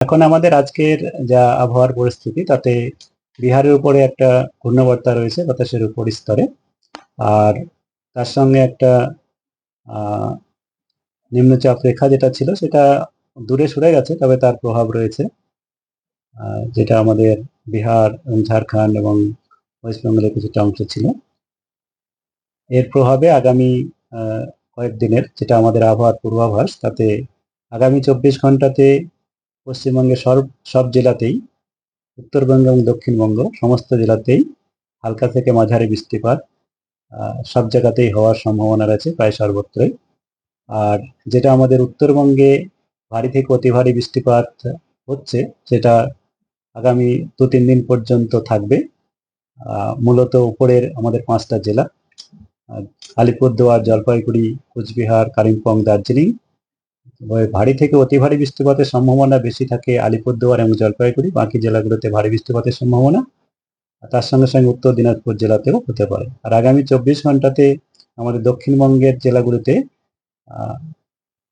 এখন আমাদের আজকের যা আবহাওয়ার পরিস্থিতি তাতে বিহারের উপরে একটা ঘূর্ণাবর্তা রয়েছে বাতাসের উপর স্তরে, আর তার সঙ্গে একটা আহ, নিম্নচাপ রেখা যেটা ছিল সেটা দূরে সরে গেছে, তবে তার প্রভাব রয়েছে, যেটা আমাদের বিহার এবং ঝাড়খণ্ড এবং ওয়েস্ট বেঙ্গলের কিছুটা অংশ ছিল। এর প্রভাবে আগামী কয়েকদিনের যেটা আমাদের আবহাওয়ার পূর্বাভাস, তাতে আগামী 24 ঘন্টাতে পশ্চিমবঙ্গের সব জেলাতেই, উত্তরবঙ্গ এবং দক্ষিণবঙ্গ সমস্ত জেলাতেই হালকা থেকে মাঝারি বৃষ্টিপাত সব জায়গাতেই হওয়ার সম্ভাবনা রয়েছে, প্রায় সর্বত্রই। আর যেটা আমাদের উত্তরবঙ্গে ভারী থেকে অতি ভারী বৃষ্টিপাত হচ্ছে, সেটা আগামী 2-3 দিন পর্যন্ত থাকবে। মূলত উপরের আমাদের 5টা জেলা, আলিপুরদুয়ার, জলপাইগুড়ি, কোচবিহার, কালিম্পং, দার্জিলিং, ভারী থেকে অতি ভারী বৃষ্টিপাতের সম্ভাবনা বেশি থাকে আলিপুরদুয়ার এবং জলপাইগুড়ি। বাকি জেলাগুলোতে ভারী বৃষ্টিপাতের সম্ভাবনা, তার সঙ্গে সঙ্গে উত্তর দিনাজপুর জেলাতেও হতে পারে। আর আগামী 24 ঘন্টাতে আমাদের দক্ষিণবঙ্গের জেলাগুলিতে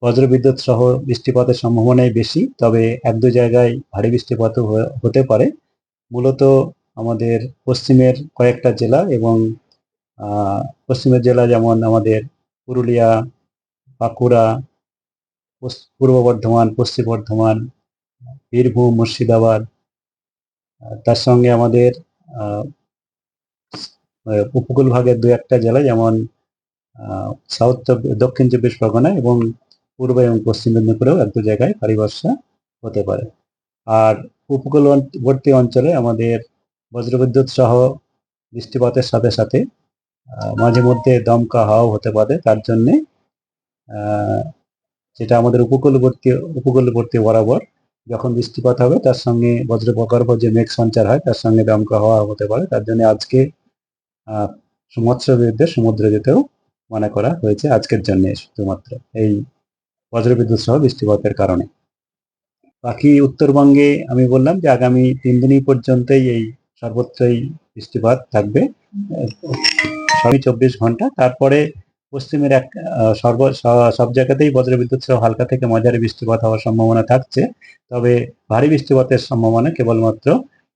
বজ্রবিদ্যুৎ সহ বৃষ্টিপাতের সম্ভাবনাই বেশি, তবে 1-2 জায়গায় ভারী বৃষ্টিপাতও হতে পারে। মূলত আমাদের পশ্চিমের কয়েকটা জেলা এবং পশ্চিমের জেলা যেমন আমাদের পুরুলিয়া, বাঁকুড়া, পূর্ব বর্ধমান, পশ্চিম বর্ধমান, বীরভূম, মুর্শিদাবাদ, তার সঙ্গে আমাদের উপকূল ভাগের 2-1টা জেলা যেমন দক্ষিণ 24 পরগনা এবং পূর্ব এবং পশ্চিম মেদিনীপুরেও 1-2 জায়গায় ভারী বর্ষা হতে পারে। আর উপকূলবর্তী অঞ্চলে আমাদের বজ্রবিদ্যুৎ সহ বৃষ্টিপাতের সাথে সাথে মাঝে মধ্যে দমকা হাওয়াও হতে পারে। তার জন্যে যেটা আমাদের উপকূলবর্তী বরাবর যখন বৃষ্টিপাত হবে, তার সঙ্গে বজ্রপ্রগর্ভ যে মেঘ সঞ্চার হয়, তার সঙ্গে দমকা হাওয়া হতে পারে। তার জন্য আজকে মৎস্যজীবীদের সমুদ্রে যেতেও মানা করা হয়েছে আজকের জন্য, শুধুমাত্র এই বজ্রবিদ্যুৎ সহ বৃষ্টিপাতের কারণে। বাকি উত্তরবঙ্গে আমি বললাম যে আগামী 3 দিনই পর্যন্তই এই সর্বত্রই বৃষ্টিপাত থাকবে, সবই 24 ঘন্টা। তারপরে পশ্চিমের সব জায়গাতেই বজ্রবিদ্যুৎ সহ হালকা থেকে মাঝারি বৃষ্টিপাত হওয়ার সম্ভাবনা থাকছে, তবে ভারী বৃষ্টিপাতের সম্ভাবনা কেবলমাত্র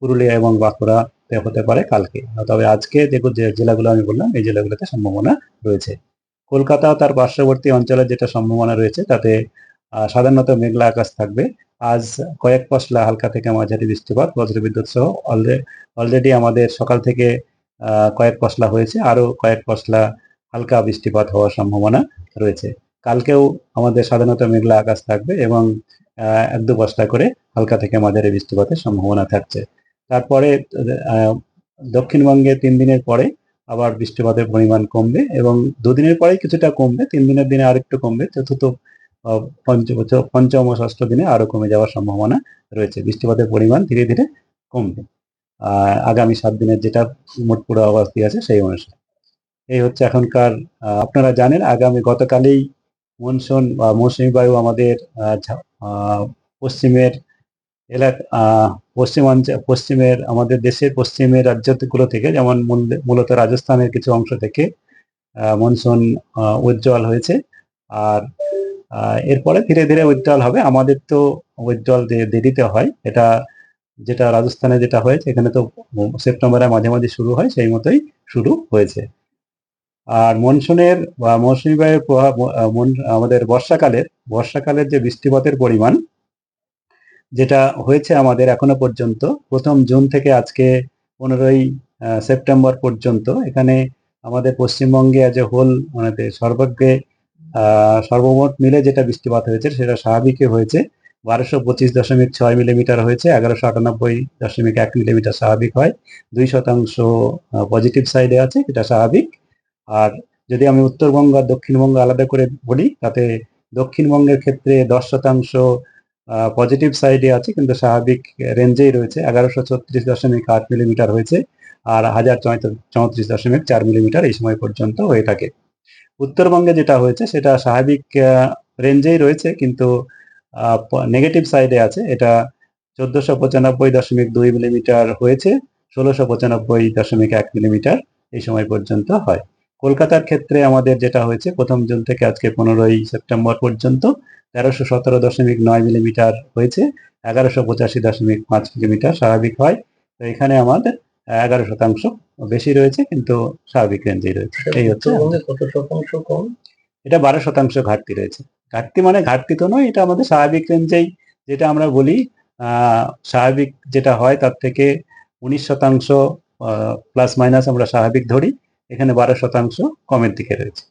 পুরুলিয়া এবং বাঁকুড়াতে হতে পারে কালকে। তবে আজকে দেখুন যে জেলাগুলো আমি বললাম, এই জেলাগুলোতে সম্ভাবনা রয়েছে। কলকাতা তার পার্শ্ববর্তী অঞ্চলের যেটা সম্ভাবনা রয়েছে, তাতে সাধারণত মেঘলা আকাশ থাকবে। আজ কয়েক পশলা হালকা থেকে মাঝারি বৃষ্টিপাত বজ্রবিদ্যুৎ সহ অলরেডি আমাদের সকাল থেকে কয়েক পশলা হয়েছে, আরো কয়েক পশলা হালকা বৃষ্টিপাত হওয়ার সম্ভাবনা রয়েছে। কালকেও আমাদের সাধারণত মেঘলা আকাশ থাকবে এবং 1-2 পশলা করে হালকা থেকে মাঝারি বৃষ্টিপাতের সম্ভাবনা থাকছে। তারপরে দক্ষিণবঙ্গে 3 দিনের পরে আবার বৃষ্টিপাতের পরিমাণ কমবে এবং 2 দিনের পরেই কিছুটা কমবে, 3 দিনের দিনে আরেকটু কমবে, চতুর্থ, পঞ্চম ও ষষ্ঠ দিনে আরো কমে যাওয়ার সম্ভাবনা রয়েছে। বৃষ্টিপাতের পরিমাণ ধীরে ধীরে কমবে আগামী 7 দিনের যেটা মোট পূর্বাভাস দিয়ে আছে সেই অনুসারে। এই হচ্ছে এখনকার। আপনারা জানেন গতকালই মনসুন বা মৌসুমী বায়ু আমাদের পশ্চিমের পশ্চিমের আমাদের দেশের পশ্চিমের রাজ্যগুলো থেকে, যেমন মূলত রাজস্থানের কিছু অংশ থেকে মনসুন উজ্জ্বল হয়েছে। আর এরপরে ধীরে ধীরে উজ্জ্বল হবে। আমাদের তো উজ্জ্বল দেরিতে হয়, এটা যেটা রাজস্থানে যেটা হয়েছে, এখানে তো সেপ্টেম্বরের মাঝামাঝি শুরু হয়, সেই মতোই শুরু হয়েছে। আর মনসুনের বা মৌসুমী বায়ুর প্রভাব আমাদের বর্ষাকালের যে বৃষ্টিপাতের পরিমাণ যেটা হয়েছে আমাদের এখনো পর্যন্ত, প্রথম জুন থেকে আজকে 15ই সেপ্টেম্বর পর্যন্ত, এখানে আমাদের পশ্চিমবঙ্গে আজ হোল মানে সর্বমোট মিলে যেটা বৃষ্টিপাত হয়েছে সেটা স্বাভাবিকই হয়েছে। 1225.6 মিলিমিটার হয়েছে, 1198.1 মিলিমিটার স্বাভাবিক হয়, 2% পজিটিভ সাইডে আছে, এটা স্বাভাবিক। আর যদি আমি উত্তরবঙ্গ আর দক্ষিণবঙ্গ আলাদা করে বলি, তাতে দক্ষিণবঙ্গের ক্ষেত্রে 10% পজিটিভ সাইডে আছে, কিন্তু স্বাভাবিক রেঞ্জেই রয়েছে, 1136.8 মিলিমিটার হয়েছে, আর 1034.4 মিলিমিটার এই সময় পর্যন্ত হয়ে থাকে। উত্তরবঙ্গে যেটা হয়েছে সেটা স্বাভাবিক রেঞ্জেই রয়েছে, কিন্তু নেগেটিভ সাইডে আছে, এটা 1495.2 মিলিমিটার হয়েছে, 1695.1 মিলিমিটার এই সময় পর্যন্ত হয়। কলকাতার ক্ষেত্রে আমাদের যেটা হয়েছে 1 জুন থেকে আজকে 15ই সেপ্টেম্বর পর্যন্ত 1317.9 মিলিমিটার হয়েছে, 1185.5 মিলিমিটার স্বাভাবিক হয়। তো এখানে আমাদের 11% বেশি রয়েছে, কিন্তু স্বাভাবিক রেঞ্জেই রয়েছে। এই হচ্ছে কত শতাংশ কম? এটা 12% ঘাটতি রয়েছে। ঘাটতি মানে ঘাটতি তো নয়, এটা আমাদের স্বাভাবিক রেঞ্জেই, যেটা আমরা বলি স্বাভাবিক যেটা হয় তার থেকে 19% প্লাস মাইনাস আমরা স্বাভাবিক ধরি, এখানে 12% কমের দিকে রয়েছে।